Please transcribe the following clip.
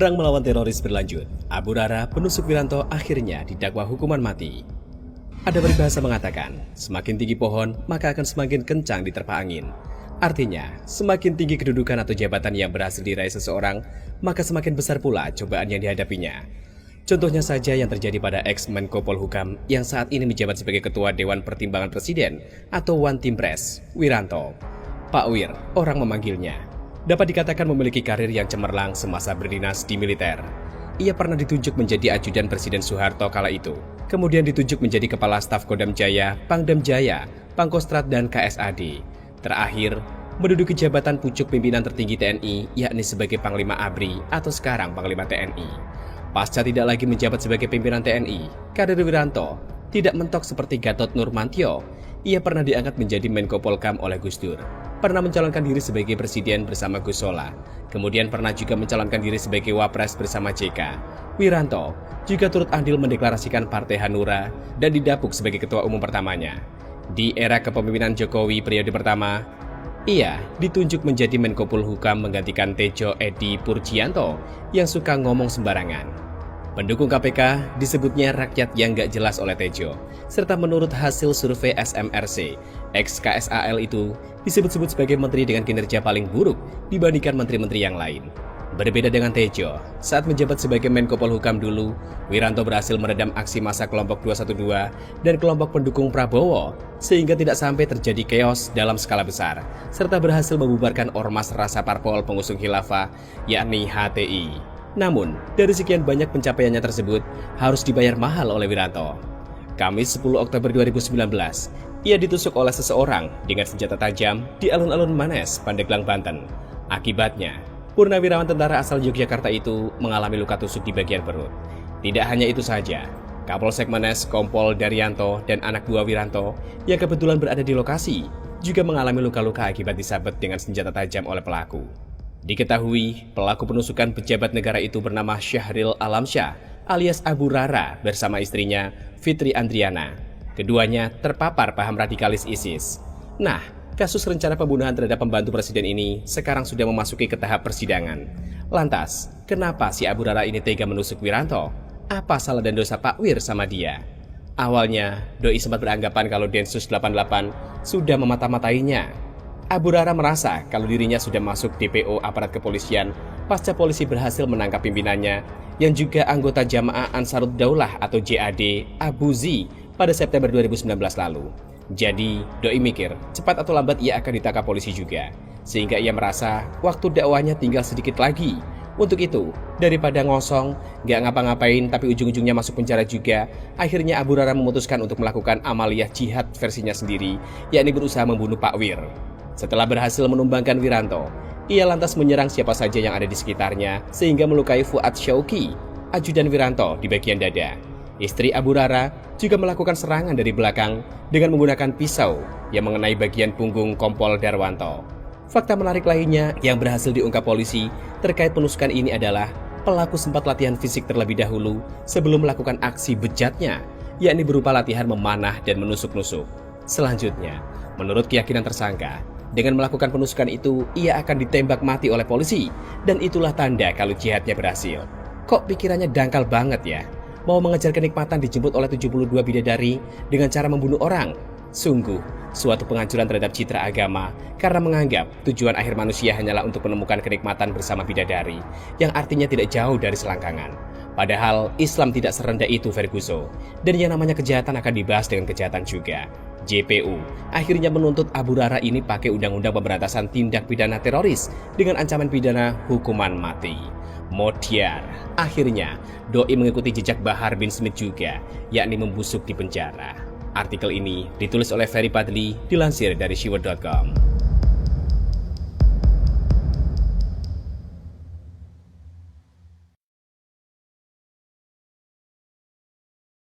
Perang melawan teroris berlanjut. Abu Rara, penusuk Wiranto, akhirnya didakwa hukuman mati. Ada peribahasa mengatakan, semakin tinggi pohon, maka akan semakin kencang diterpa angin. Artinya, semakin tinggi kedudukan atau jabatan yang berhasil diraih seseorang, maka semakin besar pula cobaan yang dihadapinya. Contohnya saja yang terjadi pada ex-Menko Polhukam yang saat ini menjabat sebagai Ketua Dewan Pertimbangan Presiden atau One Team Press, Wiranto. Pak Wir, orang memanggilnya, dapat dikatakan memiliki karir yang cemerlang semasa berdinas di militer. Ia pernah ditunjuk menjadi ajudan Presiden Soeharto kala itu, kemudian ditunjuk menjadi Kepala Staf Kodam Jaya, Pangdam Jaya, Pangkostrat, dan KSAD. Terakhir, menduduki jabatan pucuk pimpinan tertinggi TNI, yakni sebagai Panglima ABRI atau sekarang Panglima TNI. Pasca tidak lagi menjabat sebagai pimpinan TNI, karir Wiranto tidak mentok seperti Gatot Nurmantio. Ia pernah diangkat menjadi Menko Polkam oleh Gus Dur, pernah mencalonkan diri sebagai presiden bersama Gus Solah, kemudian pernah juga mencalonkan diri sebagai Wapres bersama JK. Wiranto juga turut andil mendeklarasikan Partai Hanura dan didapuk sebagai ketua umum pertamanya. Di era kepemimpinan Jokowi periode pertama, ia ditunjuk menjadi Menko Polhukam menggantikan Tejo Edi Purjianto yang suka ngomong sembarangan. Pendukung KPK disebutnya rakyat yang gak jelas oleh Tejo, serta menurut hasil survei SMRC, ex-KSAL itu disebut-sebut sebagai menteri dengan kinerja paling buruk dibandingkan menteri-menteri yang lain. Berbeda dengan Tejo, saat menjabat sebagai Menko Polhukam dulu, Wiranto berhasil meredam aksi massa kelompok 212 dan kelompok pendukung Prabowo, sehingga tidak sampai terjadi keos dalam skala besar, serta berhasil membubarkan Ormas Rasa Parpol pengusung khilafah, yakni HTI. Namun, dari sekian banyak pencapaiannya tersebut, harus dibayar mahal oleh Wiranto. Kamis 10 Oktober 2019, ia ditusuk oleh seseorang dengan senjata tajam di alun-alun Manes, Pandeglang, Banten. Akibatnya, Purnawirawan tentara asal Yogyakarta itu mengalami luka tusuk di bagian perut. Tidak hanya itu saja, Kapolsek Manes Kompol Daryanto dan anak buah Wiranto yang kebetulan berada di lokasi juga mengalami luka-luka akibat disabet dengan senjata tajam oleh pelaku. Diketahui, pelaku penusukan pejabat negara itu bernama Syahril Alamsyah alias Abu Rara bersama istrinya Fitri Andriana. Keduanya terpapar paham radikalis ISIS. Nah, kasus rencana pembunuhan terhadap pembantu presiden ini sekarang sudah memasuki ke tahap persidangan. Lantas, kenapa si Abu Rara ini tega menusuk Wiranto? Apa salah dan dosa Pak Wir sama dia? Awalnya, Doi sempat beranggapan kalau Densus 88 sudah memata-matainya. Abu Rara merasa kalau dirinya sudah masuk DPO aparat kepolisian pasca polisi berhasil menangkap pimpinannya yang juga anggota Jamaah Ansarud Daulah atau JAD Abu Zi pada September 2019 lalu. Jadi, Doi mikir, cepat atau lambat ia akan ditangkap polisi juga. Sehingga ia merasa waktu dakwahnya tinggal sedikit lagi. Untuk itu, daripada ngosong, gak ngapa-ngapain tapi ujung-ujungnya masuk penjara juga, akhirnya Abu Rara memutuskan untuk melakukan amaliyah jihad versinya sendiri, yakni berusaha membunuh Pak Wir. Setelah berhasil menumbangkan Wiranto, ia lantas menyerang siapa saja yang ada di sekitarnya, sehingga melukai Fuad Syauqi, ajudan Wiranto di bagian dada. Istri Abu Rara juga melakukan serangan dari belakang dengan menggunakan pisau yang mengenai bagian punggung Kompol Darwanto. Fakta menarik lainnya yang berhasil diungkap polisi terkait penusukan ini adalah pelaku sempat latihan fisik terlebih dahulu sebelum melakukan aksi bejatnya, yakni berupa latihan memanah dan menusuk-nusuk. Selanjutnya, menurut keyakinan tersangka, dengan melakukan penusukan itu, ia akan ditembak mati oleh polisi, dan itulah tanda kalau jihadnya berhasil. Kok pikirannya dangkal banget ya? Mau mengejar kenikmatan dijemput oleh 72 bidadari dengan cara membunuh orang. Sungguh, suatu penghancuran terhadap citra agama karena menganggap tujuan akhir manusia hanyalah untuk menemukan kenikmatan bersama bidadari, yang artinya tidak jauh dari selangkangan. Padahal Islam tidak serendah itu, Ferguson, dan yang namanya kejahatan akan dibahas dengan kejahatan juga. JPU akhirnya menuntut Abu Rara ini pakai Undang-Undang Pemberantasan Tindak Pidana Teroris dengan ancaman pidana hukuman mati. Modiar, akhirnya Doi mengikuti jejak Bahar bin Smith juga, yakni membusuk di penjara. Artikel ini ditulis oleh Ferry Padli, dilansir dari Shiword.com.